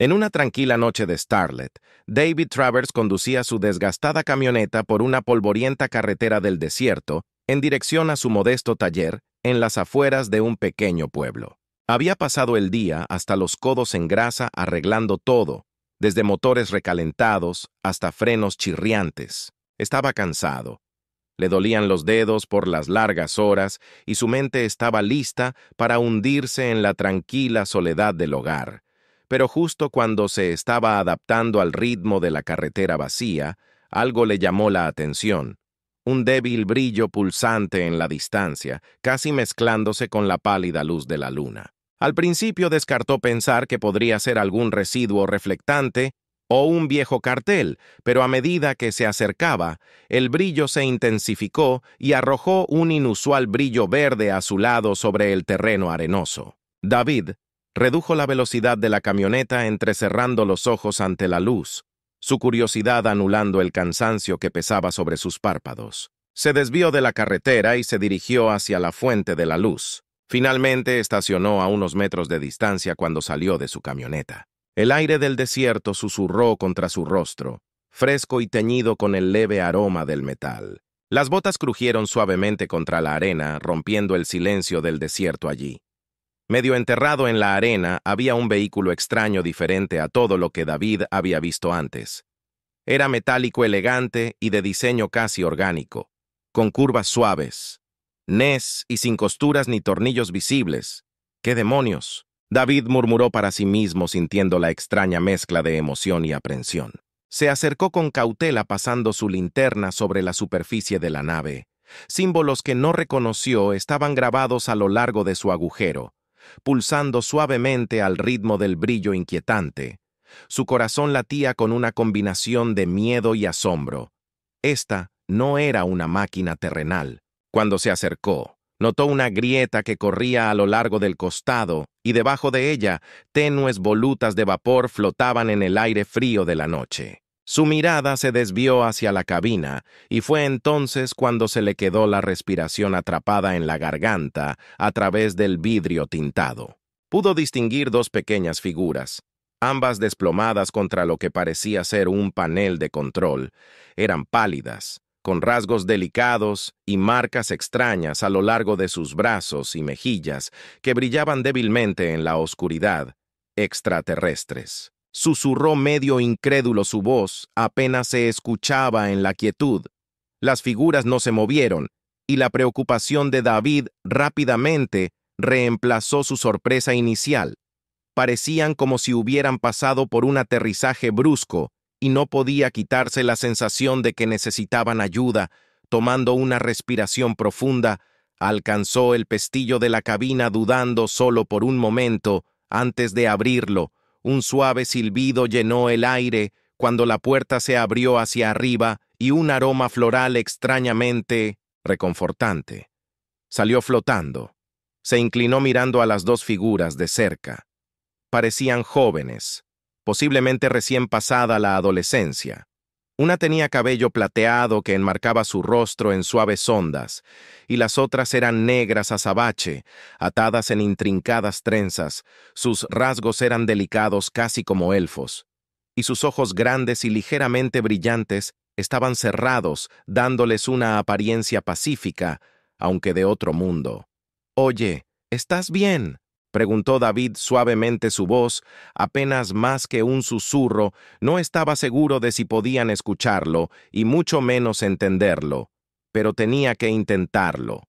En una tranquila noche de Starlet, David Travers conducía su desgastada camioneta por una polvorienta carretera del desierto en dirección a su modesto taller en las afueras de un pequeño pueblo. Había pasado el día hasta los codos en grasa arreglando todo, desde motores recalentados hasta frenos chirriantes. Estaba cansado. Le dolían los dedos por las largas horas y su mente estaba lista para hundirse en la tranquila soledad del hogar. Pero justo cuando se estaba adaptando al ritmo de la carretera vacía, algo le llamó la atención. Un débil brillo pulsante en la distancia, casi mezclándose con la pálida luz de la luna. Al principio descartó pensar que podría ser algún residuo reflectante o un viejo cartel, pero a medida que se acercaba, el brillo se intensificó y arrojó un inusual brillo verde azulado sobre el terreno arenoso. David redujo la velocidad de la camioneta entrecerrando los ojos ante la luz, su curiosidad anulando el cansancio que pesaba sobre sus párpados. Se desvió de la carretera y se dirigió hacia la fuente de la luz. Finalmente estacionó a unos metros de distancia cuando salió de su camioneta. El aire del desierto susurró contra su rostro, fresco y teñido con el leve aroma del metal. Las botas crujieron suavemente contra la arena, rompiendo el silencio del desierto allí. Medio enterrado en la arena había un vehículo extraño diferente a todo lo que David había visto antes. Era metálico elegante y de diseño casi orgánico, con curvas suaves, nes y sin costuras ni tornillos visibles. ¡Qué demonios! David murmuró para sí mismo sintiendo la extraña mezcla de emoción y aprensión. Se acercó con cautela pasando su linterna sobre la superficie de la nave. Símbolos que no reconoció estaban grabados a lo largo de su agujero, pulsando suavemente al ritmo del brillo inquietante. Su corazón latía con una combinación de miedo y asombro. Esta no era una máquina terrenal. Cuando se acercó, notó una grieta que corría a lo largo del costado y debajo de ella, tenues volutas de vapor flotaban en el aire frío de la noche. Su mirada se desvió hacia la cabina y fue entonces cuando se le quedó la respiración atrapada en la garganta a través del vidrio tintado. Pudo distinguir dos pequeñas figuras, ambas desplomadas contra lo que parecía ser un panel de control. Eran pálidas, con rasgos delicados y marcas extrañas a lo largo de sus brazos y mejillas que brillaban débilmente en la oscuridad. Extraterrestres. Susurró medio incrédulo su voz, apenas se escuchaba en la quietud. Las figuras no se movieron, y la preocupación de David rápidamente reemplazó su sorpresa inicial. Parecían como si hubieran pasado por un aterrizaje brusco, y no podía quitarse la sensación de que necesitaban ayuda. Tomando una respiración profunda, alcanzó el pestillo de la cabina dudando solo por un momento antes de abrirlo. Un suave silbido llenó el aire cuando la puerta se abrió hacia arriba y un aroma floral extrañamente reconfortante salió flotando. Se inclinó mirando a las dos figuras de cerca. Parecían jóvenes, posiblemente recién pasada la adolescencia. Una tenía cabello plateado que enmarcaba su rostro en suaves ondas, y las otras eran negras azabache, atadas en intrincadas trenzas. Sus rasgos eran delicados casi como elfos, y sus ojos grandes y ligeramente brillantes estaban cerrados, dándoles una apariencia pacífica, aunque de otro mundo. «Oye, ¿estás bien?», preguntó David suavemente. Su voz, apenas más que un susurro, no estaba seguro de si podían escucharlo y mucho menos entenderlo, pero tenía que intentarlo.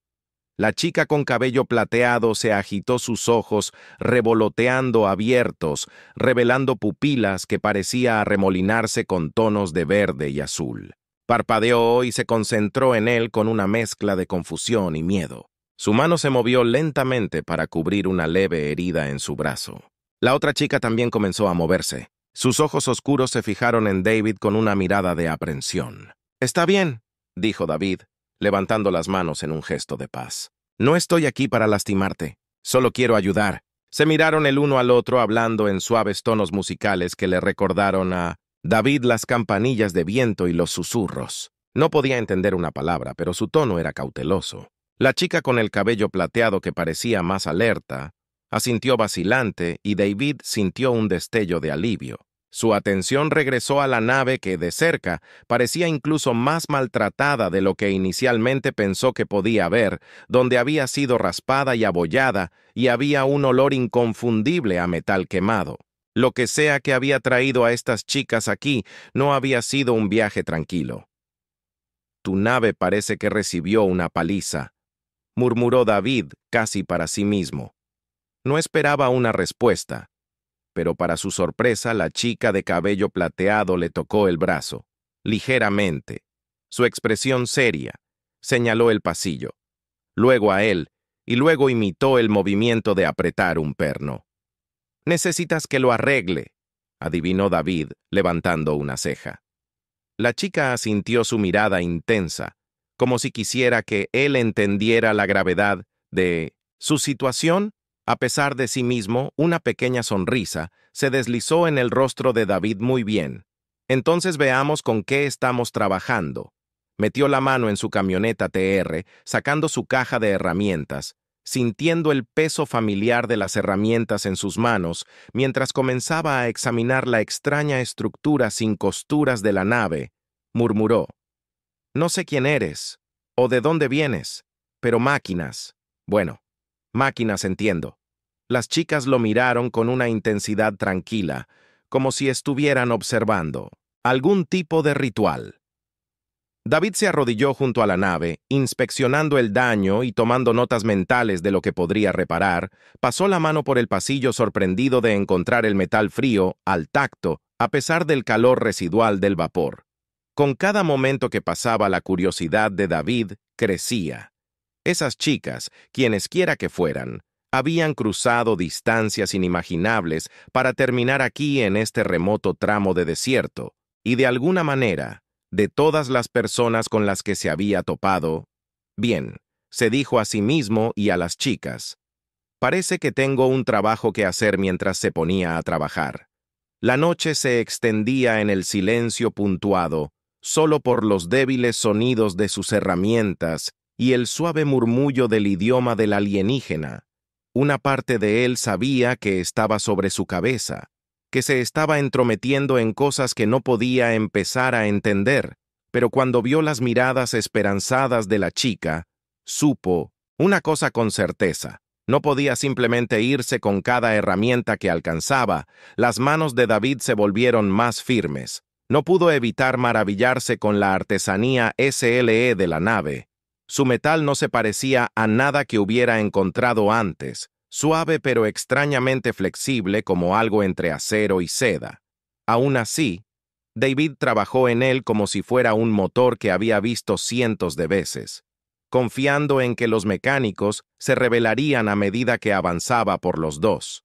La chica con cabello plateado se agitó sus ojos, revoloteando abiertos, revelando pupilas que parecía arremolinarse con tonos de verde y azul. Parpadeó y se concentró en él con una mezcla de confusión y miedo. Su mano se movió lentamente para cubrir una leve herida en su brazo. La otra chica también comenzó a moverse. Sus ojos oscuros se fijaron en David con una mirada de aprensión. «Está bien», dijo David, levantando las manos en un gesto de paz. «No estoy aquí para lastimarte. Solo quiero ayudar». Se miraron el uno al otro hablando en suaves tonos musicales que le recordaron a David las campanillas de viento y los susurros. No podía entender una palabra, pero su tono era cauteloso. La chica con el cabello plateado, que parecía más alerta, Asintió vacilante y David sintió un destello de alivio. Su atención regresó a la nave que, de cerca, parecía incluso más maltratada de lo que inicialmente pensó que podía ver, donde había sido raspada y abollada y había un olor inconfundible a metal quemado. Lo que sea que había traído a estas chicas aquí no había sido un viaje tranquilo. «Tu nave parece que recibió una paliza», murmuró David casi para sí mismo. No esperaba una respuesta, pero para su sorpresa la chica de cabello plateado le tocó el brazo, ligeramente. Su expresión seria, señaló el pasillo, luego a él, y luego imitó el movimiento de apretar un perno. «Necesitas que lo arregle», adivinó David, levantando una ceja. La chica asintió su mirada intensa, como si quisiera que él entendiera la gravedad de su situación. A pesar de sí mismo, una pequeña sonrisa se deslizó en el rostro de David. «Muy bien. Entonces veamos con qué estamos trabajando». Metió la mano en su camioneta TR, sacando su caja de herramientas, sintiendo el peso familiar de las herramientas en sus manos, mientras comenzaba a examinar la extraña estructura sin costuras de la nave, murmuró: «No sé quién eres, o de dónde vienes, pero máquinas. Bueno, máquinas entiendo». Las chicas lo miraron con una intensidad tranquila, como si estuvieran observando algún tipo de ritual. David se arrodilló junto a la nave, inspeccionando el daño y tomando notas mentales de lo que podría reparar. Pasó la mano por el pasillo sorprendido de encontrar el metal frío, al tacto, a pesar del calor residual del vapor. Con cada momento que pasaba, la curiosidad de David crecía. Esas chicas, quienesquiera que fueran, habían cruzado distancias inimaginables para terminar aquí en este remoto tramo de desierto, y de alguna manera, de todas las personas con las que se había topado, bien, se dijo a sí mismo y a las chicas: «Parece que tengo un trabajo que hacer», mientras se ponía a trabajar. La noche se extendía en el silencio puntuado, solo por los débiles sonidos de sus herramientas y el suave murmullo del idioma del alienígena. Una parte de él sabía que estaba sobre su cabeza, que se estaba entrometiendo en cosas que no podía empezar a entender, pero cuando vio las miradas esperanzadas de la chica, supo una cosa con certeza: no podía simplemente irse con cada herramienta que alcanzaba. Las manos de David se volvieron más firmes. No pudo evitar maravillarse con la artesanía SLE de la nave. Su metal no se parecía a nada que hubiera encontrado antes, suave pero extrañamente flexible, como algo entre acero y seda. Aún así, David trabajó en él como si fuera un motor que había visto cientos de veces, confiando en que los mecánicos se revelarían a medida que avanzaba por los dos.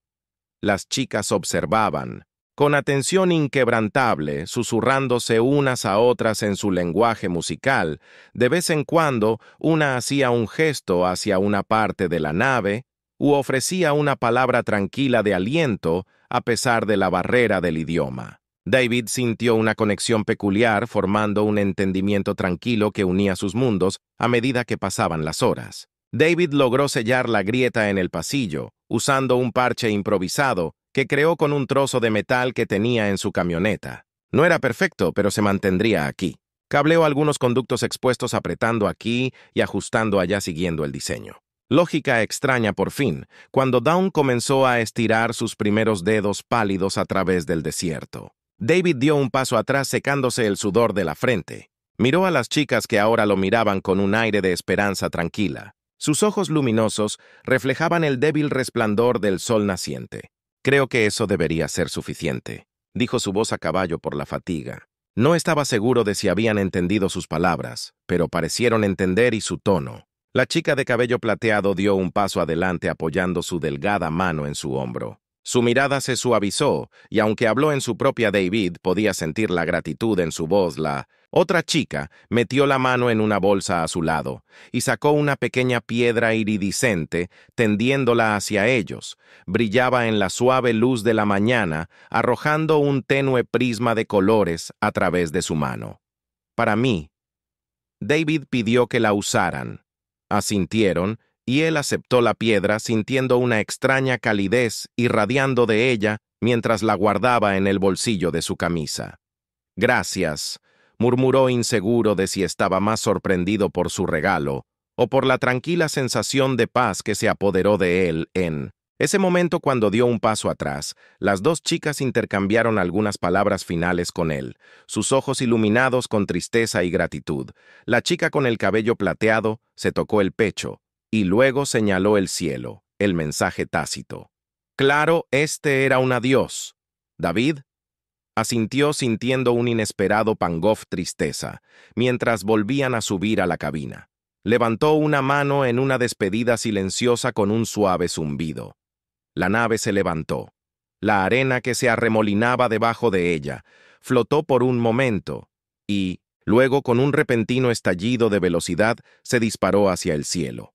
Las chicas observaban, con atención inquebrantable, susurrándose unas a otras en su lenguaje musical. De vez en cuando, una hacía un gesto hacia una parte de la nave, u ofrecía una palabra tranquila de aliento a pesar de la barrera del idioma. David sintió una conexión peculiar, formando un entendimiento tranquilo que unía sus mundos a medida que pasaban las horas. David logró sellar la grieta en el pasillo, usando un parche improvisado que creó con un trozo de metal que tenía en su camioneta. No era perfecto, pero se mantendría aquí. Cableó algunos conductos expuestos, apretando aquí y ajustando allá, siguiendo el diseño. Lógica extraña por fin, cuando Dawn comenzó a estirar sus primeros dedos pálidos a través del desierto. David dio un paso atrás, secándose el sudor de la frente. Miró a las chicas, que ahora lo miraban con un aire de esperanza tranquila. Sus ojos luminosos reflejaban el débil resplandor del sol naciente. «Creo que eso debería ser suficiente», dijo, su voz a caballo por la fatiga. No estaba seguro de si habían entendido sus palabras, pero parecieron entender, y su tono. La chica de cabello plateado dio un paso adelante, apoyando su delgada mano en su hombro. Su mirada se suavizó, y aunque habló en su propia David, podía sentir la gratitud en su voz. La otra chica metió la mano en una bolsa a su lado y sacó una pequeña piedra iridiscente, tendiéndola hacia ellos. Brillaba en la suave luz de la mañana, arrojando un tenue prisma de colores a través de su mano. «Para mí». David pidió que la usaran. Asintieron, y él aceptó la piedra sintiendo una extraña calidez irradiando de ella mientras la guardaba en el bolsillo de su camisa. «Gracias», murmuró inseguro de si estaba más sorprendido por su regalo o por la tranquila sensación de paz que se apoderó de él en ese momento. Cuando dio un paso atrás, las dos chicas intercambiaron algunas palabras finales con él, sus ojos iluminados con tristeza y gratitud. La chica con el cabello plateado se tocó el pecho y luego señaló el cielo, el mensaje tácito. Claro, este era un adiós. David asintió sintiendo un inesperado panguf tristeza, mientras volvían a subir a la cabina. Levantó una mano en una despedida silenciosa con un suave zumbido. La nave se levantó. La arena que se arremolinaba debajo de ella flotó por un momento y, luego con un repentino estallido de velocidad, se disparó hacia el cielo.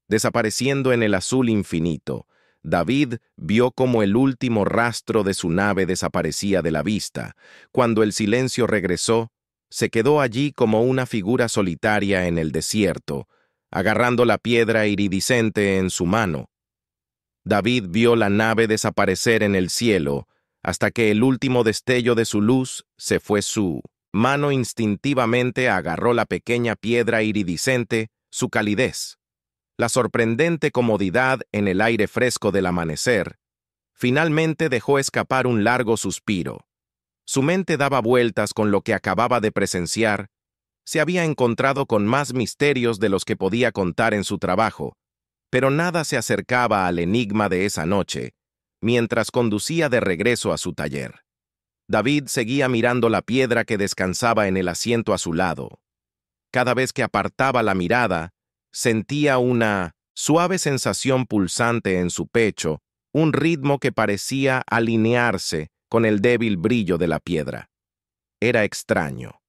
Desapareciendo en el azul infinito, David vio cómo el último rastro de su nave desaparecía de la vista. Cuando el silencio regresó, se quedó allí como una figura solitaria en el desierto, agarrando la piedra iridiscente en su mano. David vio la nave desaparecer en el cielo, hasta que el último destello de su luz se fue. Su mano instintivamente agarró la pequeña piedra iridiscente, su calidez, la sorprendente comodidad en el aire fresco del amanecer. Finalmente dejó escapar un largo suspiro. Su mente daba vueltas con lo que acababa de presenciar. Se había encontrado con más misterios de los que podía contar en su trabajo, pero nada se acercaba al enigma de esa noche, mientras conducía de regreso a su taller. David seguía mirando la piedra que descansaba en el asiento a su lado. Cada vez que apartaba la mirada, sentía una suave sensación pulsante en su pecho, un ritmo que parecía alinearse con el débil brillo de la piedra. Era extraño.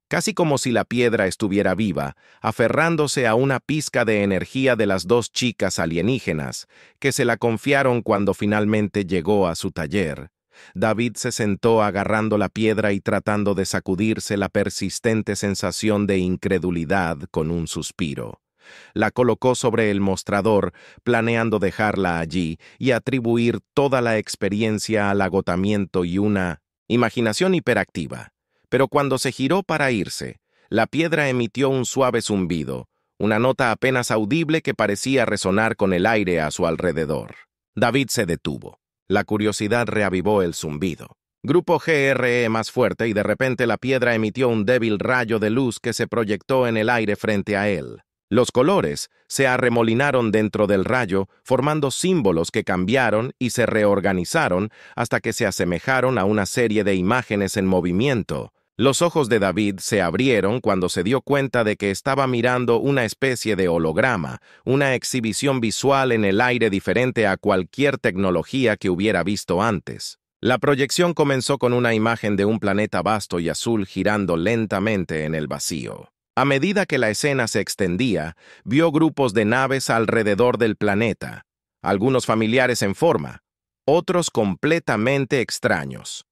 Casi como si la piedra estuviera viva, aferrándose a una pizca de energía de las dos chicas alienígenas que se la confiaron cuando finalmente llegó a su taller. David se sentó agarrando la piedra y tratando de sacudirse la persistente sensación de incredulidad con un suspiro. La colocó sobre el mostrador, planeando dejarla allí y atribuir toda la experiencia al agotamiento y una imaginación hiperactiva. Pero cuando se giró para irse, la piedra emitió un suave zumbido, una nota apenas audible que parecía resonar con el aire a su alrededor. David se detuvo. La curiosidad reavivó el zumbido. Grupo GRE más fuerte y de repente la piedra emitió un débil rayo de luz que se proyectó en el aire frente a él. Los colores se arremolinaron dentro del rayo, formando símbolos que cambiaron y se reorganizaron hasta que se asemejaron a una serie de imágenes en movimiento. Los ojos de David se abrieron cuando se dio cuenta de que estaba mirando una especie de holograma, una exhibición visual en el aire diferente a cualquier tecnología que hubiera visto antes. La proyección comenzó con una imagen de un planeta vasto y azul girando lentamente en el vacío. A medida que la escena se extendía, vio grupos de naves alrededor del planeta, algunos familiares en forma, otros completamente extraños.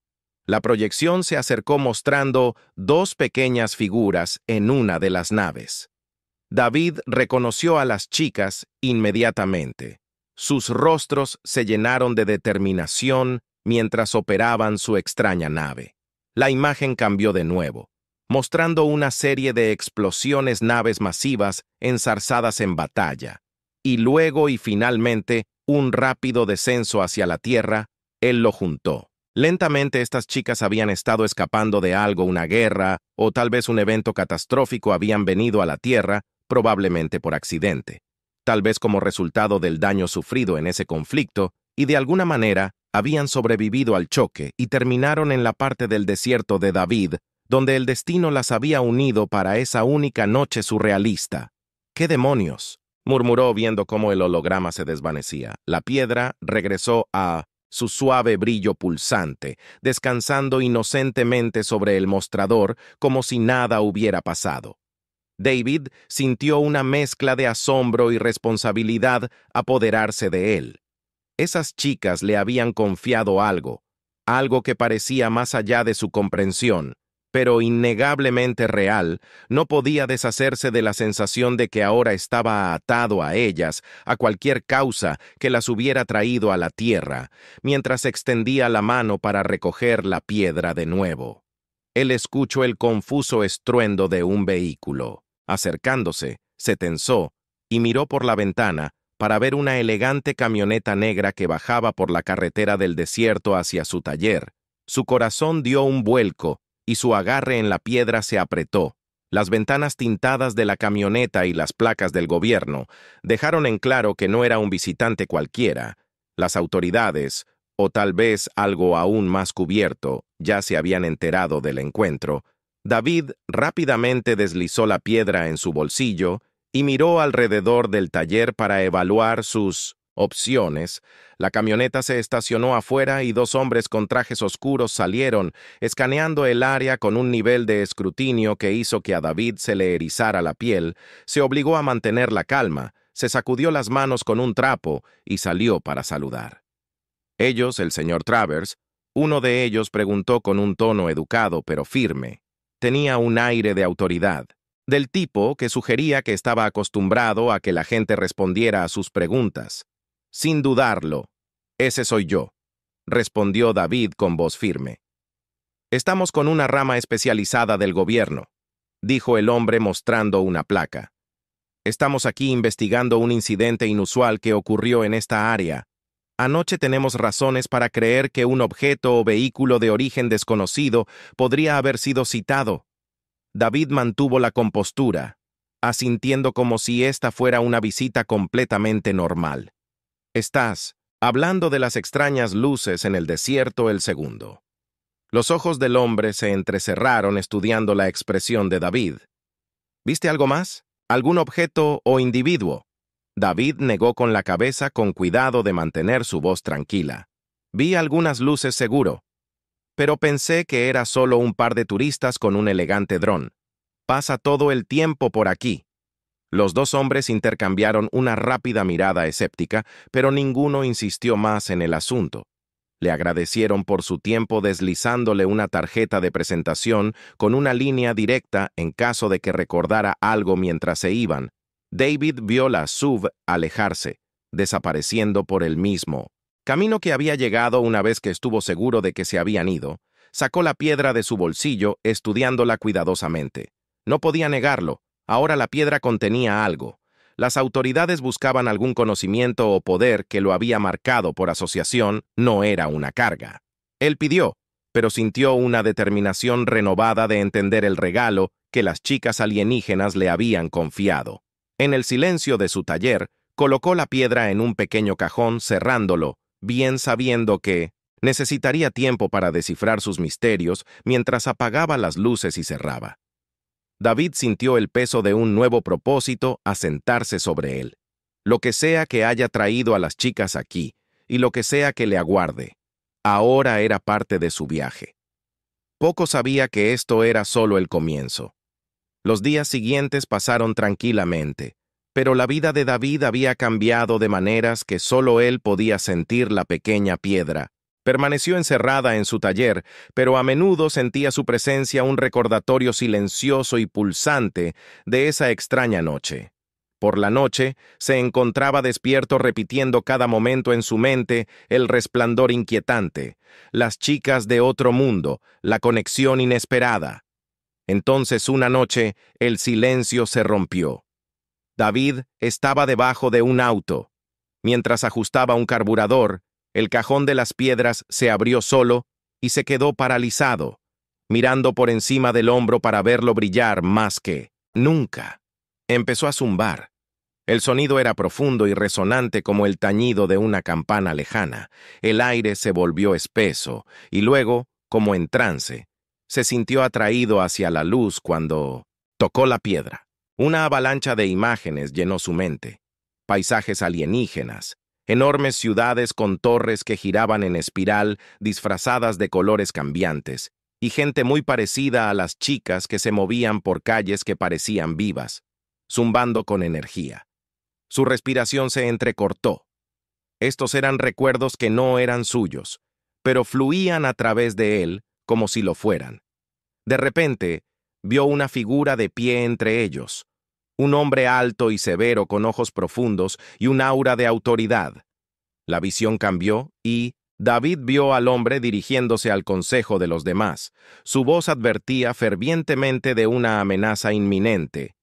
La proyección se acercó mostrando dos pequeñas figuras en una de las naves. David reconoció a las chicas inmediatamente. Sus rostros se llenaron de determinación mientras operaban su extraña nave. La imagen cambió de nuevo, mostrando una serie de explosiones naves masivas enzarzadas en batalla, y luego y finalmente un rápido descenso hacia la Tierra. Él lo juntó. Lentamente estas chicas habían estado escapando de algo, una guerra, o tal vez un evento catastrófico. Habían venido a la Tierra, probablemente por accidente, tal vez como resultado del daño sufrido en ese conflicto, y de alguna manera habían sobrevivido al choque y terminaron en la parte del desierto de David, donde el destino las había unido para esa única noche surrealista. ¿Qué demonios?, murmuró viendo cómo el holograma se desvanecía. La piedra regresó a su suave brillo pulsante, descansando inocentemente sobre el mostrador como si nada hubiera pasado. David sintió una mezcla de asombro y responsabilidad apoderarse de él. Esas chicas le habían confiado algo que parecía más allá de su comprensión, pero innegablemente real, no podía deshacerse de la sensación de que ahora estaba atado a ellas, a cualquier causa que las hubiera traído a la tierra, mientras extendía la mano para recoger la piedra de nuevo. Él escuchó el confuso estruendo de un vehículo. Acercándose, se tensó y miró por la ventana para ver una elegante camioneta negra que bajaba por la carretera del desierto hacia su taller. Su corazón dio un vuelco y su agarre en la piedra se apretó. Las ventanas tintadas de la camioneta y las placas del gobierno dejaron en claro que no era un visitante cualquiera. Las autoridades, o tal vez algo aún más cubierto, ya se habían enterado del encuentro. David rápidamente deslizó la piedra en su bolsillo y miró alrededor del taller para evaluar sus opciones. La camioneta se estacionó afuera y dos hombres con trajes oscuros salieron, escaneando el área con un nivel de escrutinio que hizo que a David se le erizara la piel. Se obligó a mantener la calma, se sacudió las manos con un trapo y salió para saludar. Ellos, el señor Travers, uno de ellos preguntó con un tono educado pero firme. Tenía un aire de autoridad, del tipo que sugería que estaba acostumbrado a que la gente respondiera a sus preguntas. Sin dudarlo, ese soy yo, respondió David con voz firme. Estamos con una rama especializada del gobierno, dijo el hombre mostrando una placa. Estamos aquí investigando un incidente inusual que ocurrió en esta área. Anoche tenemos razones para creer que un objeto o vehículo de origen desconocido podría haber sido citado. David mantuvo la compostura, asintiendo como si esta fuera una visita completamente normal. Estás hablando de las extrañas luces en el desierto el segundo. Los ojos del hombre se entrecerraron estudiando la expresión de David. ¿Viste algo más? ¿Algún objeto o individuo? David negó con la cabeza con cuidado de mantener su voz tranquila. Vi algunas luces seguro, pero pensé que era solo un par de turistas con un elegante dron. Pasa todo el tiempo por aquí. Los dos hombres intercambiaron una rápida mirada escéptica, pero ninguno insistió más en el asunto. Le agradecieron por su tiempo deslizándole una tarjeta de presentación con una línea directa en caso de que recordara algo mientras se iban. David vio la SUV alejarse, desapareciendo por el mismo camino que había llegado una vez que estuvo seguro de que se habían ido. Sacó la piedra de su bolsillo, estudiándola cuidadosamente. No podía negarlo. Ahora la piedra contenía algo. Las autoridades buscaban algún conocimiento o poder que lo había marcado por asociación, no era una carga. Él pidió, pero sintió una determinación renovada de entender el regalo que las chicas alienígenas le habían confiado. En el silencio de su taller, colocó la piedra en un pequeño cajón cerrándolo, bien sabiendo que necesitaría tiempo para descifrar sus misterios mientras apagaba las luces y cerraba. David sintió el peso de un nuevo propósito asentarse sobre él. Lo que sea que haya traído a las chicas aquí, y lo que sea que le aguarde, ahora era parte de su viaje. Poco sabía que esto era solo el comienzo. Los días siguientes pasaron tranquilamente, pero la vida de David había cambiado de maneras que solo él podía sentir la pequeña piedra. Permaneció encerrada en su taller, pero a menudo sentía su presencia un recordatorio silencioso y pulsante de esa extraña noche. Por la noche, se encontraba despierto repitiendo cada momento en su mente el resplandor inquietante, las chicas de otro mundo, la conexión inesperada. Entonces una noche, el silencio se rompió. David estaba debajo de un auto. Mientras ajustaba un carburador, el cajón de las piedras se abrió solo y se quedó paralizado, mirando por encima del hombro para verlo brillar más que nunca. Empezó a zumbar. El sonido era profundo y resonante como el tañido de una campana lejana. El aire se volvió espeso y luego, como en trance, se sintió atraído hacia la luz cuando tocó la piedra. Una avalancha de imágenes llenó su mente. Paisajes alienígenas, enormes ciudades con torres que giraban en espiral disfrazadas de colores cambiantes, y gente muy parecida a las chicas que se movían por calles que parecían vivas, zumbando con energía. Su respiración se entrecortó. Estos eran recuerdos que no eran suyos, pero fluían a través de él como si lo fueran. De repente, vio una figura de pie entre ellos, un hombre alto y severo con ojos profundos y un aura de autoridad. La visión cambió y David vio al hombre dirigiéndose al consejo de los demás. Su voz advertía fervientemente de una amenaza inminente.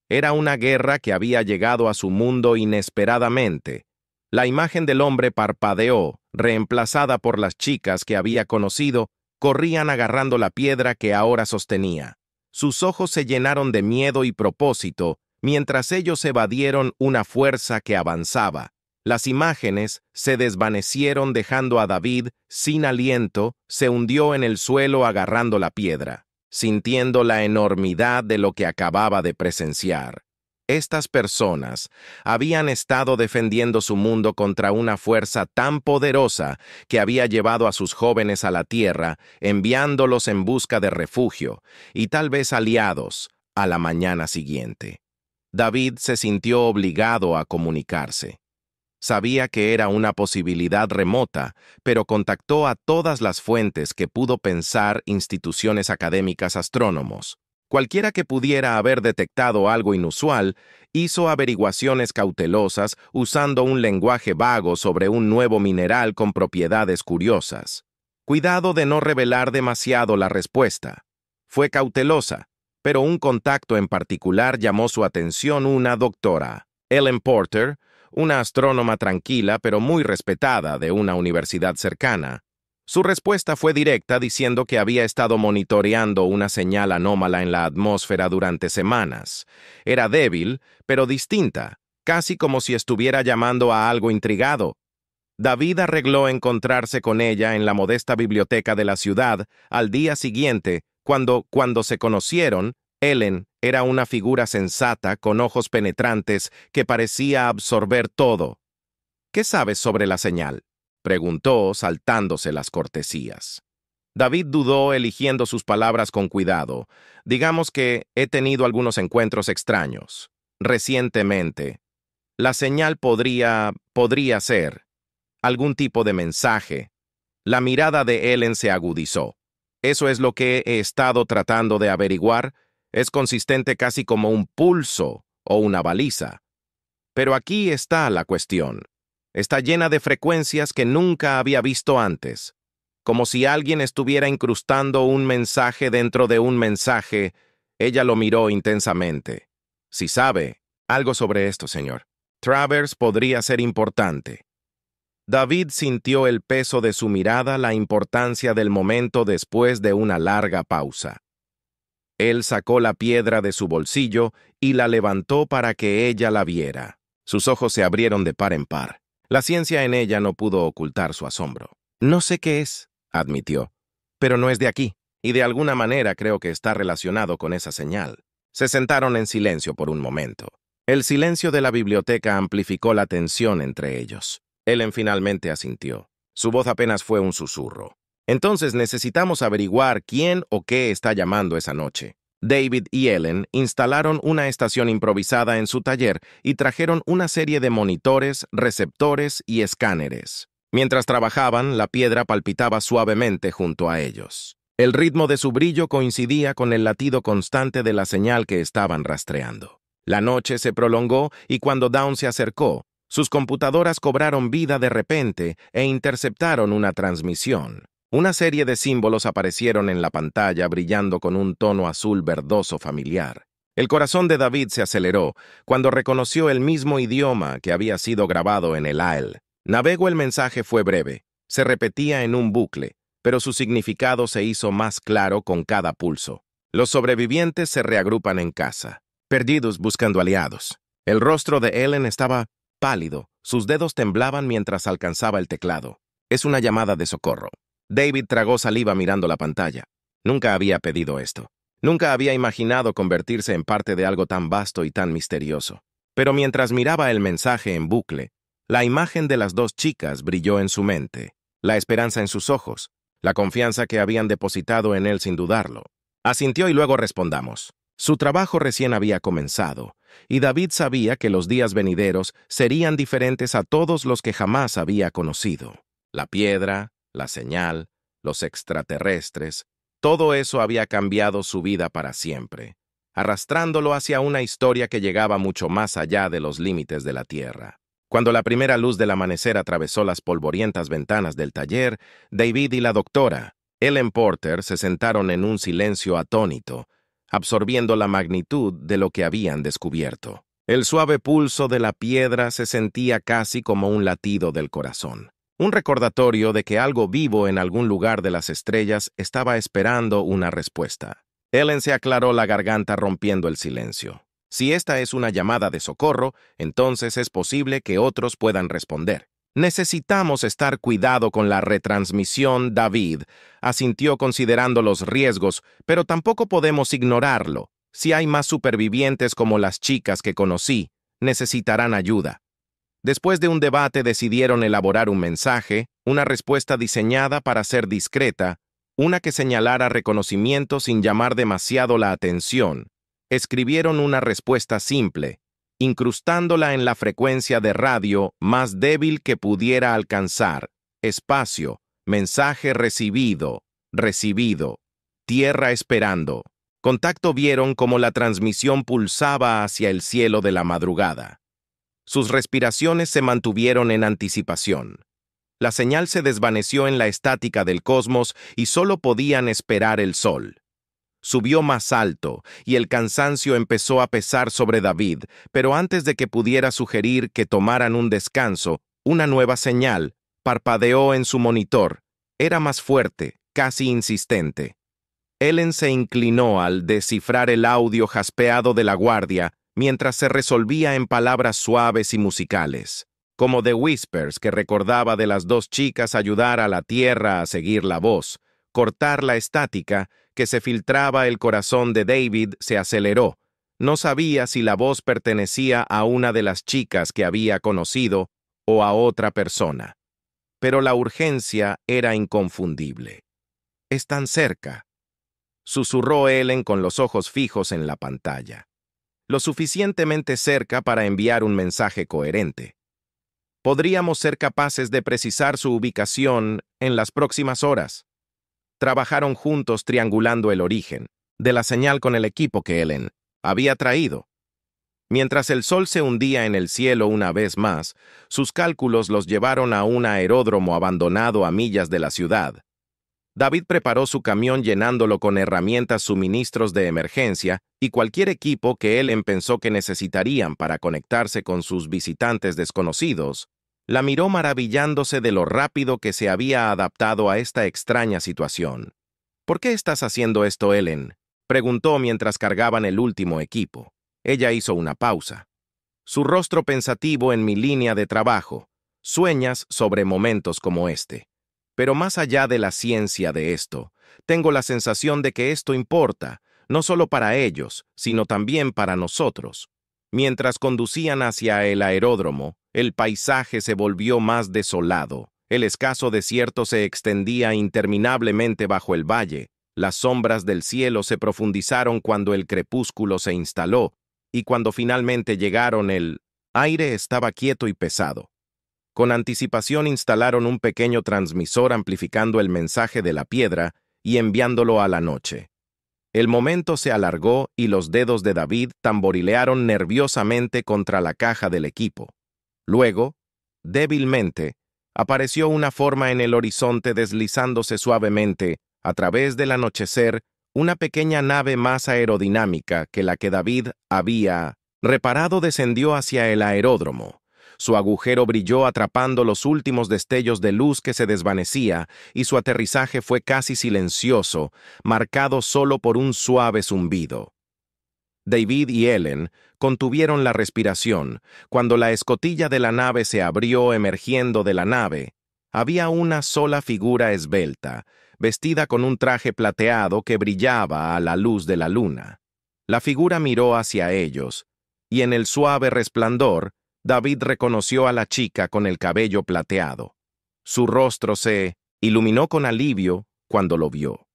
Era una guerra que había llegado a su mundo inesperadamente. La imagen del hombre parpadeó, reemplazada por las chicas que había conocido, corrían agarrando la piedra que ahora sostenía. Sus ojos se llenaron de miedo y propósito, mientras ellos evadieron una fuerza que avanzaba. Las imágenes se desvanecieron dejando a David sin aliento, se hundió en el suelo agarrando la piedra, sintiendo la enormidad de lo que acababa de presenciar. Estas personas habían estado defendiendo su mundo contra una fuerza tan poderosa que había llevado a sus jóvenes a la tierra, enviándolos en busca de refugio y tal vez aliados a la mañana siguiente. David se sintió obligado a comunicarse. Sabía que era una posibilidad remota, pero contactó a todas las fuentes que pudo pensar, instituciones académicas, astrónomos. Cualquiera que pudiera haber detectado algo inusual, hizo averiguaciones cautelosas usando un lenguaje vago sobre un nuevo mineral con propiedades curiosas. Cuidado de no revelar demasiado la respuesta. Fue cautelosa, pero un contacto en particular llamó su atención: una doctora, Ellen Porter, una astrónoma tranquila pero muy respetada de una universidad cercana. Su respuesta fue directa, diciendo que había estado monitoreando una señal anómala en la atmósfera durante semanas. Era débil, pero distinta, casi como si estuviera llamando a algo intrigado. David arregló encontrarse con ella en la modesta biblioteca de la ciudad al día siguiente, cuando se conocieron. Ellen era una figura sensata con ojos penetrantes que parecía absorber todo. ¿Qué sabes sobre la señal?, preguntó, saltándose las cortesías. David dudó, eligiendo sus palabras con cuidado. Digamos que he tenido algunos encuentros extraños. Recientemente. La señal podría ser algún tipo de mensaje. La mirada de Ellen se agudizó. Eso es lo que he estado tratando de averiguar. Es consistente, casi como un pulso o una baliza. Pero aquí está la cuestión. Está llena de frecuencias que nunca había visto antes, como si alguien estuviera incrustando un mensaje dentro de un mensaje. Ella lo miró intensamente. Si sabe algo sobre esto, señor, Travers, podría ser importante. David sintió el peso de su mirada, la importancia del momento después de una larga pausa. Él sacó la piedra de su bolsillo y la levantó para que ella la viera. Sus ojos se abrieron de par en par. La ciencia en ella no pudo ocultar su asombro. No sé qué es, admitió, pero no es de aquí, y de alguna manera creo que está relacionado con esa señal. Se sentaron en silencio por un momento. El silencio de la biblioteca amplificó la tensión entre ellos. Ellen finalmente asintió. Su voz apenas fue un susurro. Entonces necesitamos averiguar quién o qué está llamando esa noche. David y Ellen instalaron una estación improvisada en su taller y trajeron una serie de monitores, receptores y escáneres. Mientras trabajaban, la piedra palpitaba suavemente junto a ellos. El ritmo de su brillo coincidía con el latido constante de la señal que estaban rastreando. La noche se prolongó y cuando Dawn se acercó, sus computadoras cobraron vida de repente e interceptaron una transmisión. Una serie de símbolos aparecieron en la pantalla, brillando con un tono azul verdoso familiar. El corazón de David se aceleró cuando reconoció el mismo idioma que había sido grabado en el AEL. Navegó. El mensaje fue breve, se repetía en un bucle, pero su significado se hizo más claro con cada pulso. Los sobrevivientes se reagrupan en casa, perdidos buscando aliados. El rostro de Ellen estaba pálido, sus dedos temblaban mientras alcanzaba el teclado. Es una llamada de socorro. David tragó saliva mirando la pantalla. Nunca había pedido esto. Nunca había imaginado convertirse en parte de algo tan vasto y tan misterioso. Pero mientras miraba el mensaje en bucle, la imagen de las dos chicas brilló en su mente, la esperanza en sus ojos, la confianza que habían depositado en él sin dudarlo. Asintió y luego respondamos. Su trabajo recién había comenzado, y David sabía que los días venideros serían diferentes a todos los que jamás había conocido. La piedra, la señal, los extraterrestres, Todo eso había cambiado su vida para siempre, arrastrándolo hacia una historia que llegaba mucho más allá de los límites de la Tierra. Cuando la primera luz del amanecer atravesó las polvorientas ventanas del taller, David y la doctora, Ellen Porter, se sentaron en un silencio atónito, absorbiendo la magnitud de lo que habían descubierto. El suave pulso de la piedra se sentía casi como un latido del corazón. Un recordatorio de que algo vivo en algún lugar de las estrellas estaba esperando una respuesta. Ellen se aclaró la garganta rompiendo el silencio. Si esta es una llamada de socorro, entonces es posible que otros puedan responder. Necesitamos estar cuidado con la retransmisión, David, asintió considerando los riesgos, pero tampoco podemos ignorarlo. Si hay más supervivientes como las chicas que conocí, necesitarán ayuda. Después de un debate decidieron elaborar un mensaje, una respuesta diseñada para ser discreta, una que señalara reconocimiento sin llamar demasiado la atención. Escribieron una respuesta simple, incrustándola en la frecuencia de radio más débil que pudiera alcanzar. Espacio, mensaje recibido, tierra esperando. Contacto vieron como la transmisión pulsaba hacia el cielo de la madrugada. Sus respiraciones se mantuvieron en anticipación. La señal se desvaneció en la estática del cosmos y solo podían esperar el sol. Subió más alto y el cansancio empezó a pesar sobre David, pero antes de que pudiera sugerir que tomaran un descanso, una nueva señal parpadeó en su monitor. Era más fuerte, casi insistente. Ellen se inclinó al descifrar el audio jaspeado de la guardia mientras se resolvía en palabras suaves y musicales, como The Whispers que recordaba de las dos chicas ayudar a la tierra a seguir la voz. Cortar la estática que se filtraba el corazón de David se aceleró. No sabía si la voz pertenecía a una de las chicas que había conocido o a otra persona. Pero la urgencia era inconfundible. «Están cerca», susurró Ellen con los ojos fijos en la pantalla. Lo suficientemente cerca para enviar un mensaje coherente. Podríamos ser capaces de precisar su ubicación en las próximas horas. Trabajaron juntos triangulando el origen de la señal con el equipo que Ellen había traído. Mientras el sol se hundía en el cielo una vez más, sus cálculos los llevaron a un aeródromo abandonado a millas de la ciudad. David preparó su camión llenándolo con herramientas, suministros de emergencia y cualquier equipo que Ellen pensó que necesitarían para conectarse con sus visitantes desconocidos. La miró maravillándose de lo rápido que se había adaptado a esta extraña situación. «¿Por qué estás haciendo esto, Ellen?», preguntó mientras cargaban el último equipo. Ella hizo una pausa. Su rostro pensativo en mi línea de trabajo. Sueñas sobre momentos como este. Pero más allá de la ciencia de esto, tengo la sensación de que esto importa, no solo para ellos, sino también para nosotros. Mientras conducían hacia el aeródromo, el paisaje se volvió más desolado. El escaso desierto se extendía interminablemente bajo el valle. Las sombras del cielo se profundizaron cuando el crepúsculo se instaló, y cuando finalmente llegaron el aire estaba quieto y pesado. Con anticipación instalaron un pequeño transmisor amplificando el mensaje de la piedra y enviándolo a la noche. El momento se alargó y los dedos de David tamborilearon nerviosamente contra la caja del equipo. Luego, débilmente, apareció una forma en el horizonte deslizándose suavemente, a través del anochecer, una pequeña nave más aerodinámica que la que David había reparado descendió hacia el aeródromo. Su agujero brilló atrapando los últimos destellos de luz que se desvanecía y su aterrizaje fue casi silencioso, marcado solo por un suave zumbido. David y Ellen contuvieron la respiración. Cuando la escotilla de la nave se abrió emergiendo de la nave, había una sola figura esbelta, vestida con un traje plateado que brillaba a la luz de la luna. La figura miró hacia ellos, y en el suave resplandor, David reconoció a la chica con el cabello plateado. Su rostro se iluminó con alivio cuando lo vio,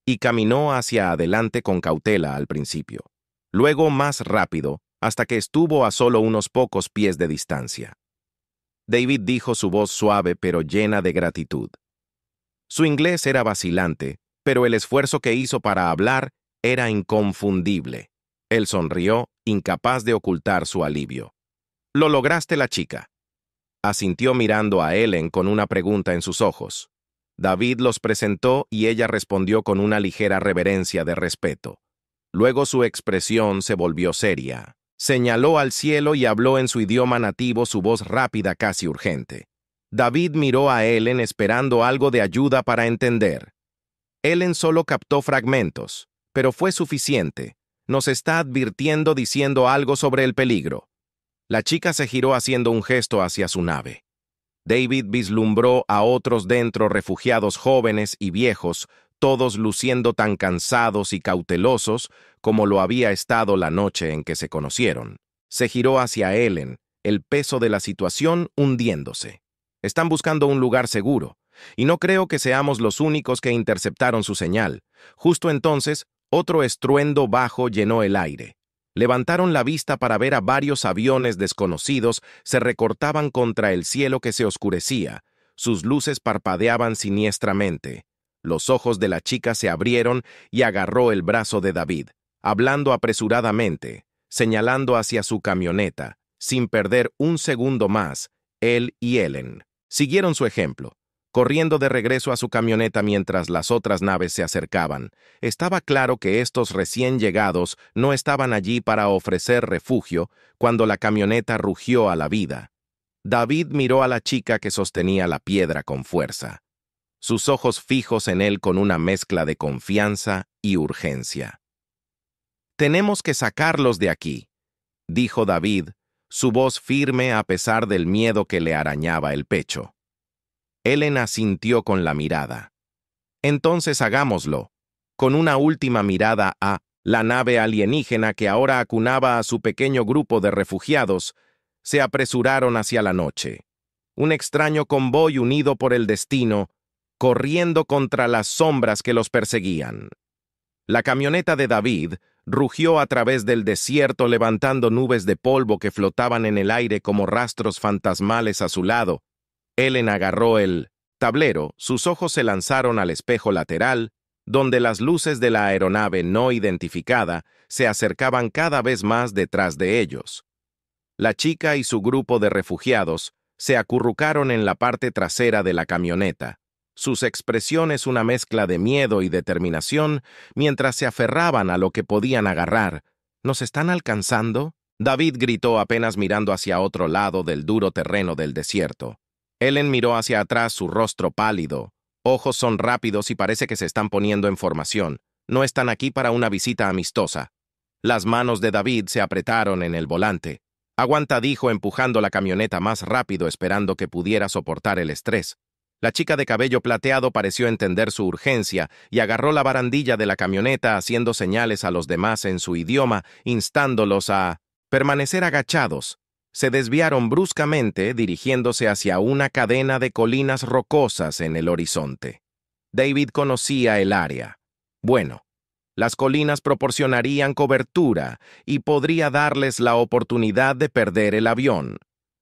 y caminó hacia adelante con cautela al principio, luego más rápido, hasta que estuvo a solo unos pocos pies de distancia. David dijo su voz suave pero llena de gratitud. Su inglés era vacilante, pero el esfuerzo que hizo para hablar era inconfundible. Él sonrió, incapaz de ocultar su alivio. «Lo lograste, la chica», asintió mirando a Ellen con una pregunta en sus ojos. David los presentó y ella respondió con una ligera reverencia de respeto. Luego su expresión se volvió seria. Señaló al cielo y habló en su idioma nativo, su voz rápida, casi urgente. David miró a Ellen esperando algo de ayuda para entender. Ellen solo captó fragmentos, pero fue suficiente. Nos está advirtiendo diciendo algo sobre el peligro. La chica se giró haciendo un gesto hacia su nave. David vislumbró a otros dentro, refugiados jóvenes y viejos, todos luciendo tan cansados y cautelosos como lo había estado la noche en que se conocieron. Se giró hacia Ellen, el peso de la situación hundiéndose. Están buscando un lugar seguro, y no creo que seamos los únicos que interceptaron su señal. Justo entonces, otro estruendo bajo llenó el aire. Levantaron la vista para ver a varios aviones desconocidos se recortaban contra el cielo que se oscurecía. Sus luces parpadeaban siniestramente. Los ojos de la chica se abrieron y agarró el brazo de David, hablando apresuradamente, señalando hacia su camioneta. Sin perder un segundo más, él y Ellen siguieron su ejemplo, corriendo de regreso a su camioneta mientras las otras naves se acercaban. Estaba claro que estos recién llegados no estaban allí para ofrecer refugio cuando la camioneta rugió a la vida. David miró a la chica que sostenía la piedra con fuerza, sus ojos fijos en él con una mezcla de confianza y urgencia. «Tenemos que sacarlos de aquí», dijo David, su voz firme a pesar del miedo que le arañaba el pecho. Ellen asintió con la mirada. «Entonces hagámoslo», con una última mirada a la nave alienígena que ahora acunaba a su pequeño grupo de refugiados, se apresuraron hacia la noche. Un extraño convoy unido por el destino, corriendo contra las sombras que los perseguían. La camioneta de David rugió a través del desierto levantando nubes de polvo que flotaban en el aire como rastros fantasmales a su lado. Ellen agarró el tablero, sus ojos se lanzaron al espejo lateral, donde las luces de la aeronave no identificada se acercaban cada vez más detrás de ellos. La chica y su grupo de refugiados se acurrucaron en la parte trasera de la camioneta, sus expresiones una mezcla de miedo y determinación mientras se aferraban a lo que podían agarrar. ¿Nos están alcanzando?, David gritó apenas mirando hacia otro lado del duro terreno del desierto. Ellen miró hacia atrás, su rostro pálido. Ojos son rápidos y parece que se están poniendo en formación. No están aquí para una visita amistosa. Las manos de David se apretaron en el volante. «Aguanta», dijo, empujando la camioneta más rápido esperando que pudiera soportar el estrés. La chica de cabello plateado pareció entender su urgencia y agarró la barandilla de la camioneta haciendo señales a los demás en su idioma, instándolos a permanecer agachados. Se desviaron bruscamente, dirigiéndose hacia una cadena de colinas rocosas en el horizonte. David conocía el área. Bueno, las colinas proporcionarían cobertura y podría darles la oportunidad de perder el avión.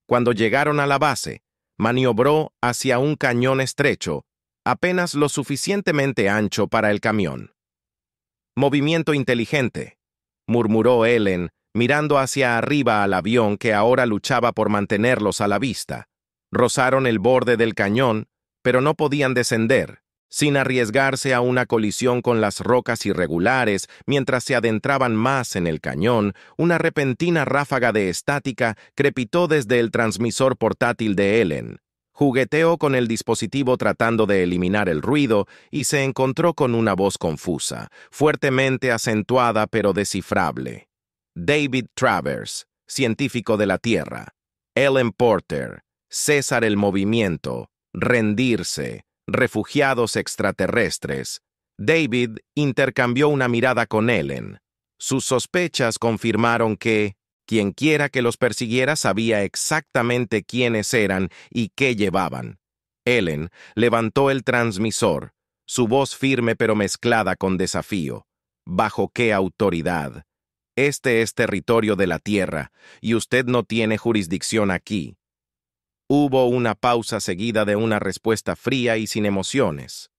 Cuando llegaron a la base, maniobró hacia un cañón estrecho, apenas lo suficientemente ancho para el camión. «Movimiento inteligente», murmuró Ellen, mirando hacia arriba al avión que ahora luchaba por mantenerlos a la vista. Rozaron el borde del cañón, pero no podían descender, sin arriesgarse a una colisión con las rocas irregulares. Mientras se adentraban más en el cañón, una repentina ráfaga de estática crepitó desde el transmisor portátil de Ellen. Jugueteó con el dispositivo tratando de eliminar el ruido y se encontró con una voz confusa, fuertemente acentuada pero descifrable. David Travers, científico de la Tierra. Ellen Porter, César el movimiento, rendirse, refugiados extraterrestres. David intercambió una mirada con Ellen. Sus sospechas confirmaron que quienquiera que los persiguiera sabía exactamente quiénes eran y qué llevaban. Ellen levantó el transmisor, su voz firme pero mezclada con desafío. ¿Bajo qué autoridad? Este es territorio de la Tierra, y usted no tiene jurisdicción aquí. Hubo una pausa seguida de una respuesta fría y sin emociones.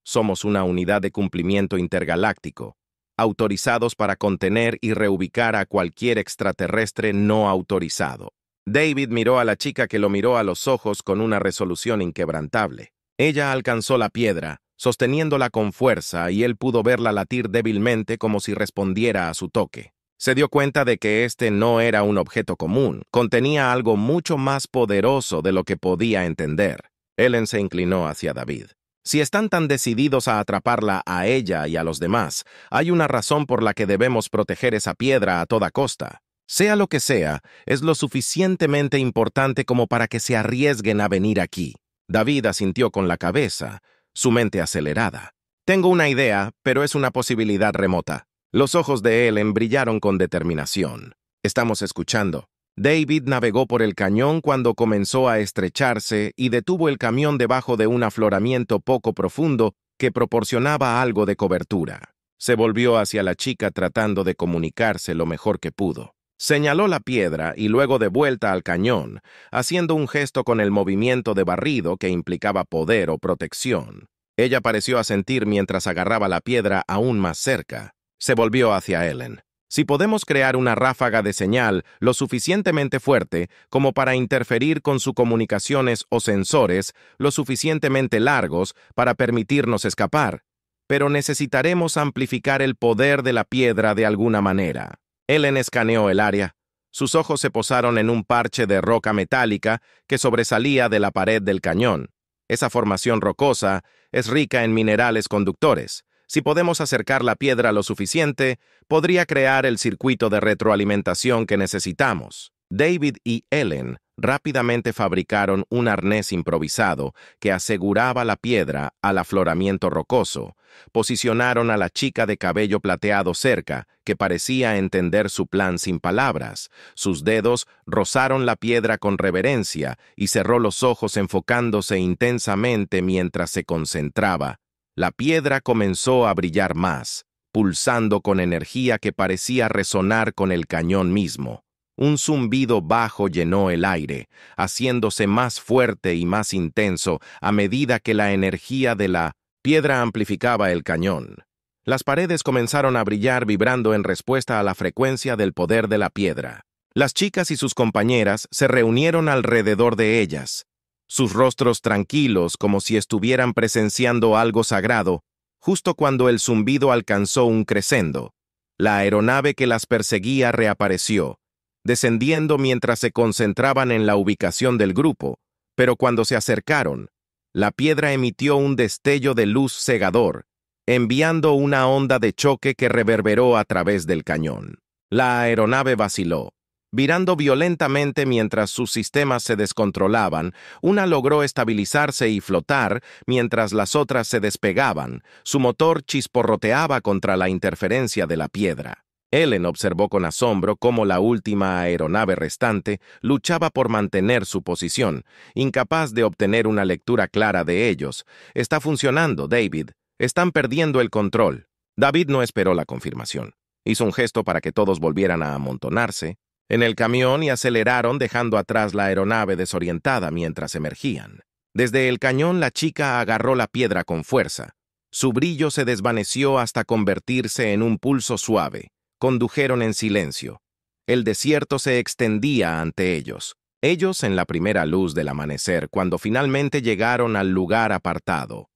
Somos una unidad de cumplimiento intergaláctico, autorizados para contener y reubicar a cualquier extraterrestre no autorizado. David miró a la chica que lo miró a los ojos con una resolución inquebrantable. Ella alcanzó la piedra, sosteniéndola con fuerza, y él pudo verla latir débilmente como si respondiera a su toque. Se dio cuenta de que este no era un objeto común, contenía algo mucho más poderoso de lo que podía entender. Ellen se inclinó hacia David. Si están tan decididos a atraparla a ella y a los demás, hay una razón por la que debemos proteger esa piedra a toda costa. Sea lo que sea, es lo suficientemente importante como para que se arriesguen a venir aquí. David asintió con la cabeza, su mente acelerada. Tengo una idea, pero es una posibilidad remota. Los ojos de Ellen brillaron con determinación. Estamos escuchando. David navegó por el cañón cuando comenzó a estrecharse y detuvo el camión debajo de un afloramiento poco profundo que proporcionaba algo de cobertura. Se volvió hacia la chica tratando de comunicarse lo mejor que pudo. Señaló la piedra y luego de vuelta al cañón, haciendo un gesto con el movimiento de barrido que implicaba poder o protección. Ella pareció asentir mientras agarraba la piedra aún más cerca. Se volvió hacia Ellen. Si podemos crear una ráfaga de señal lo suficientemente fuerte como para interferir con sus comunicaciones o sensores lo suficientemente largos para permitirnos escapar, pero necesitaremos amplificar el poder de la piedra de alguna manera. Ellen escaneó el área. Sus ojos se posaron en un parche de roca metálica que sobresalía de la pared del cañón. Esa formación rocosa es rica en minerales conductores. Si podemos acercar la piedra lo suficiente, podría crear el circuito de retroalimentación que necesitamos. David y Ellen rápidamente fabricaron un arnés improvisado que aseguraba la piedra al afloramiento rocoso. Posicionaron a la chica de cabello plateado cerca, que parecía entender su plan sin palabras. Sus dedos rozaron la piedra con reverencia y cerró los ojos enfocándose intensamente mientras se concentraba. La piedra comenzó a brillar más, pulsando con energía que parecía resonar con el cañón mismo. Un zumbido bajo llenó el aire, haciéndose más fuerte y más intenso a medida que la energía de la piedra amplificaba el cañón. Las paredes comenzaron a brillar vibrando en respuesta a la frecuencia del poder de la piedra. Las chicas y sus compañeras se reunieron alrededor de ellas, sus rostros tranquilos como si estuvieran presenciando algo sagrado, justo cuando el zumbido alcanzó un crescendo. La aeronave que las perseguía reapareció, descendiendo mientras se concentraban en la ubicación del grupo, pero cuando se acercaron, la piedra emitió un destello de luz cegador, enviando una onda de choque que reverberó a través del cañón. La aeronave vaciló. Virando violentamente mientras sus sistemas se descontrolaban, una logró estabilizarse y flotar mientras las otras se despegaban. Su motor chisporroteaba contra la interferencia de la piedra. Ellen observó con asombro cómo la última aeronave restante luchaba por mantener su posición, incapaz de obtener una lectura clara de ellos. «Está funcionando, David. Están perdiendo el control». David no esperó la confirmación. Hizo un gesto para que todos volvieran a amontonarse en el camión y aceleraron dejando atrás la aeronave desorientada mientras emergían. Desde el cañón la chica agarró la piedra con fuerza. Su brillo se desvaneció hasta convertirse en un pulso suave. Condujeron en silencio. El desierto se extendía ante ellos. Ellos en la primera luz del amanecer cuando finalmente llegaron al lugar apartado.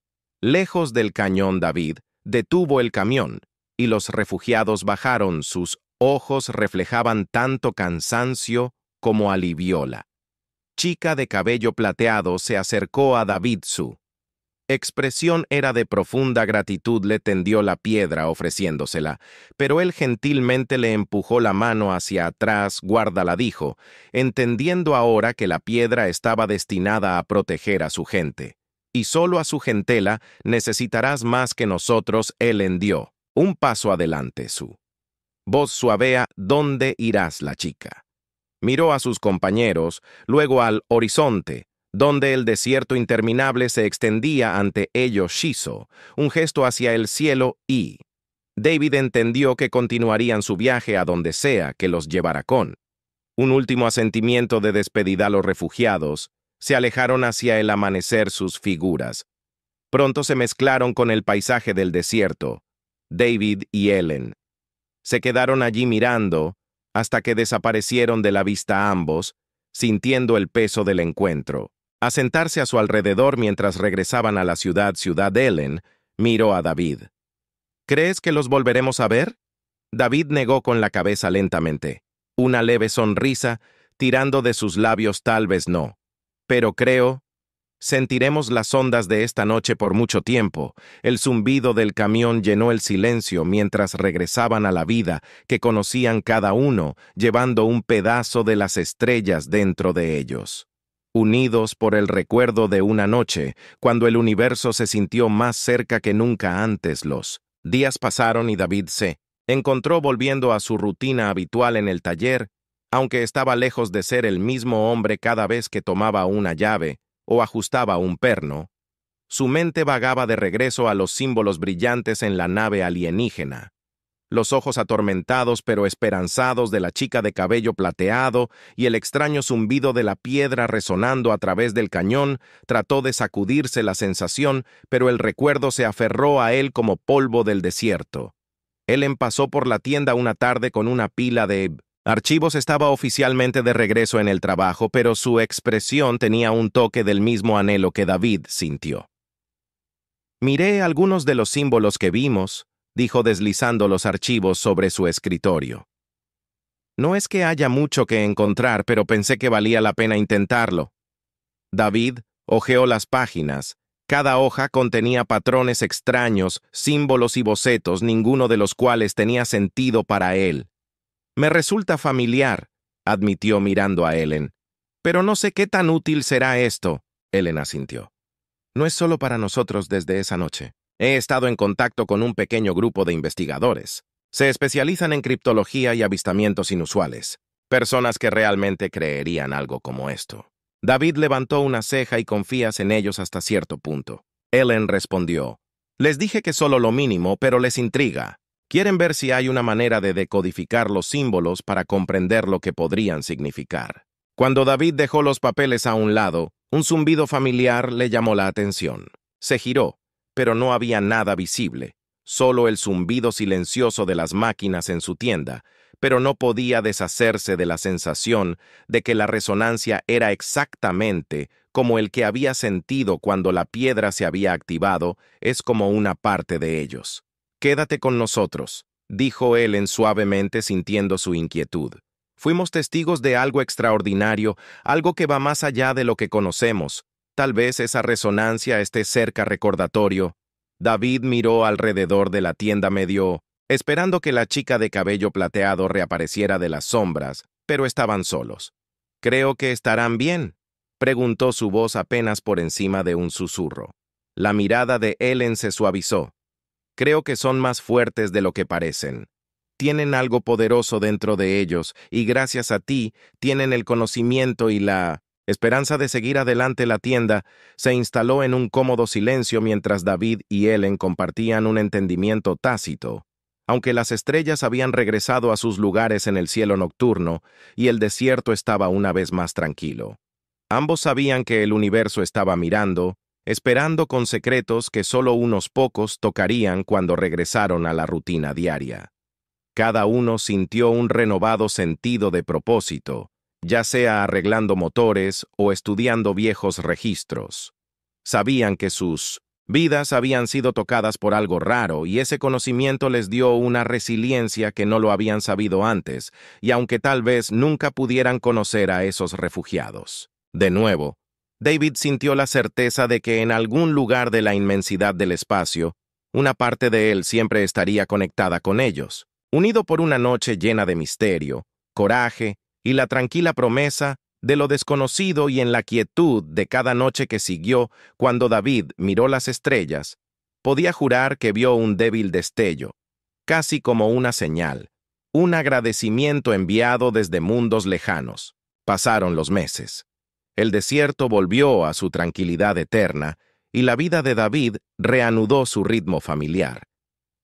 Lejos del cañón David detuvo el camión y los refugiados bajaron. Sus ojos reflejaban tanto cansancio como alivio. La chica de cabello plateado se acercó a David. Su expresión era de profunda gratitud. Le tendió la piedra ofreciéndosela, pero él gentilmente le empujó la mano hacia atrás. «Guárdala», dijo, entendiendo ahora que la piedra estaba destinada a proteger a su gente. «Y solo a su gentela necesitarás más que nosotros». Él dio un paso adelante. Su voz suavea. «¿Dónde irás?» La chica miró a sus compañeros, luego al horizonte, donde el desierto interminable se extendía ante ellos. Shizo, un gesto hacia el cielo, y David entendió que continuarían su viaje a donde sea que los llevara. Con un último asentimiento de despedida, los refugiados se alejaron hacia el amanecer. Sus figuras Pronto se mezclaron con el paisaje del desierto. David y Ellen se quedaron allí mirando hasta que desaparecieron de la vista ambos, sintiendo el peso del encuentro. A sentarse a su alrededor mientras regresaban a la ciudad Ellen, miró a David. ¿Crees que los volveremos a ver? David negó con la cabeza lentamente. Una leve sonrisa tirando de sus labios, tal vez no. Pero creo, sentiremos las ondas de esta noche por mucho tiempo. El zumbido del camión llenó el silencio mientras regresaban a la vida que conocían cada uno, llevando un pedazo de las estrellas dentro de ellos. Unidos por el recuerdo de una noche, cuando el universo se sintió más cerca que nunca antes. Los días pasaron y David se encontró volviendo a su rutina habitual en el taller, aunque estaba lejos de ser el mismo hombre cada vez que tomaba una llave o ajustaba un perno. Su mente vagaba de regreso a los símbolos brillantes en la nave alienígena. Los ojos atormentados pero esperanzados de la chica de cabello plateado y el extraño zumbido de la piedra resonando a través del cañón. Trató de sacudirse la sensación, pero el recuerdo se aferró a él como polvo del desierto. Ellen pasó por la tienda una tarde con una pila de archivos. Estaba oficialmente de regreso en el trabajo, pero su expresión tenía un toque del mismo anhelo que David sintió. Miré algunos de los símbolos que vimos, dijo deslizando los archivos sobre su escritorio. No es que haya mucho que encontrar, pero pensé que valía la pena intentarlo. David hojeó las páginas. Cada hoja contenía patrones extraños, símbolos y bocetos, ninguno de los cuales tenía sentido para él. Me resulta familiar, admitió mirando a Ellen. Pero no sé qué tan útil será esto. Ellen asintió. No es solo para nosotros desde esa noche. He estado en contacto con un pequeño grupo de investigadores. Se especializan en criptología y avistamientos inusuales. Personas que realmente creerían algo como esto. David levantó una ceja. ¿Y confías en ellos hasta cierto punto? Ellen respondió. Les dije que solo lo mínimo, pero les intriga. Quieren ver si hay una manera de decodificar los símbolos para comprender lo que podrían significar. Cuando David dejó los papeles a un lado, un zumbido familiar le llamó la atención. Se giró, pero no había nada visible, solo el zumbido silencioso de las máquinas en su tienda, pero no podía deshacerse de la sensación de que la resonancia era exactamente como el que había sentido cuando la piedra se había activado. Es como una parte de ellos. Quédate con nosotros, dijo Ellen suavemente, sintiendo su inquietud. Fuimos testigos de algo extraordinario, algo que va más allá de lo que conocemos. Tal vez esa resonancia esté cerca. Recordatorio. David miró alrededor de la tienda medio, esperando que la chica de cabello plateado reapareciera de las sombras, pero estaban solos. «¿Creo que estarán bien?», preguntó su voz apenas por encima de un susurro. La mirada de Ellen se suavizó. «Creo que son más fuertes de lo que parecen. Tienen algo poderoso dentro de ellos, y gracias a ti, tienen el conocimiento y la esperanza de seguir adelante». La tienda se instaló en un cómodo silencio mientras David y Ellen compartían un entendimiento tácito. Aunque las estrellas habían regresado a sus lugares en el cielo nocturno y el desierto estaba una vez más tranquilo. Ambos sabían que el universo estaba mirando, esperando con secretos que solo unos pocos tocarían cuando regresaron a la rutina diaria. Cada uno sintió un renovado sentido de propósito, ya sea arreglando motores o estudiando viejos registros. Sabían que sus vidas habían sido tocadas por algo raro y ese conocimiento les dio una resiliencia que no lo habían sabido antes, y aunque tal vez nunca pudieran conocer a esos refugiados. De nuevo, David sintió la certeza de que en algún lugar de la inmensidad del espacio, una parte de él siempre estaría conectada con ellos, unido por una noche llena de misterio, coraje y la tranquila promesa de lo desconocido. Y en la quietud de cada noche que siguió, cuando David miró las estrellas, podía jurar que vio un débil destello, casi como una señal, un agradecimiento enviado desde mundos lejanos. Pasaron los meses. El desierto volvió a su tranquilidad eterna y la vida de David reanudó su ritmo familiar.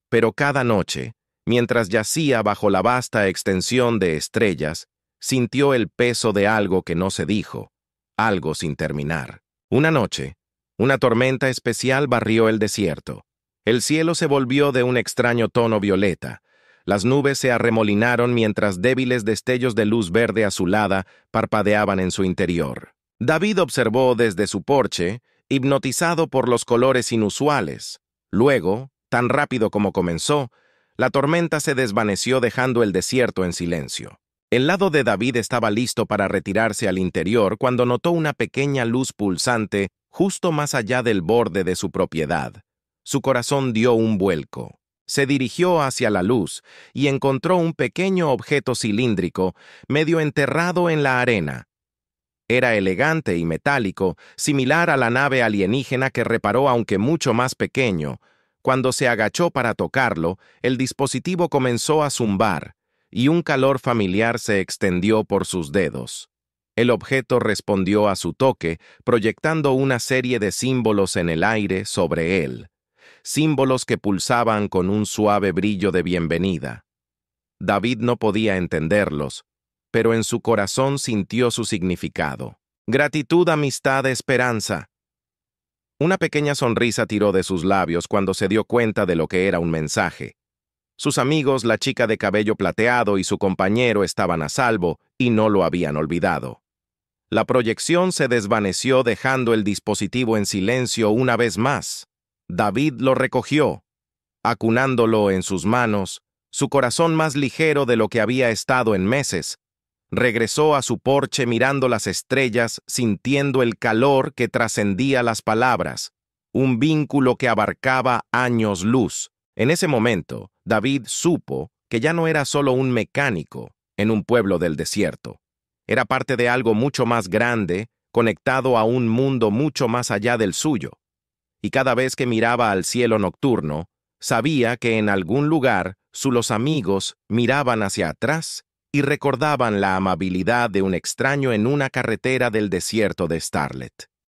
Pero cada noche, mientras yacía bajo la vasta extensión de estrellas, sintió el peso de algo que no se dijo, algo sin terminar. Una noche, Una tormenta especial barrió el desierto. El cielo se volvió de un extraño tono violeta. Las nubes se arremolinaron mientras débiles destellos de luz verde azulada parpadeaban en su interior. David observó desde su porche, hipnotizado por los colores inusuales. Luego, tan rápido como comenzó, la tormenta se desvaneció dejando el desierto en silencio. El lado de David estaba listo para retirarse al interior cuando notó una pequeña luz pulsante justo más allá del borde de su propiedad. Su corazón dio un vuelco. Se dirigió hacia la luz y encontró un pequeño objeto cilíndrico medio enterrado en la arena. Era elegante y metálico, similar a la nave alienígena que reparó aunque mucho más pequeño. Cuando se agachó para tocarlo, el dispositivo comenzó a zumbar, y un calor familiar se extendió por sus dedos. El objeto respondió a su toque, proyectando una serie de símbolos en el aire sobre él. Símbolos que pulsaban con un suave brillo de bienvenida. David no podía entenderlos, pero en su corazón sintió su significado. Gratitud, amistad, esperanza. Una pequeña sonrisa tiró de sus labios cuando se dio cuenta de lo que era un mensaje. Sus amigos, la chica de cabello plateado y su compañero estaban a salvo y no lo habían olvidado. La proyección se desvaneció dejando el dispositivo en silencio una vez más. David lo recogió, acunándolo en sus manos, su corazón más ligero de lo que había estado en meses. Regresó a su porche mirando las estrellas, sintiendo el calor que trascendía las palabras, un vínculo que abarcaba años luz. En ese momento, David supo que ya no era solo un mecánico en un pueblo del desierto. Era parte de algo mucho más grande, conectado a un mundo mucho más allá del suyo. Y cada vez que miraba al cielo nocturno, sabía que en algún lugar sus amigos miraban hacia atrás y recordaban la amabilidad de un extraño en una carretera del desierto de Starlet.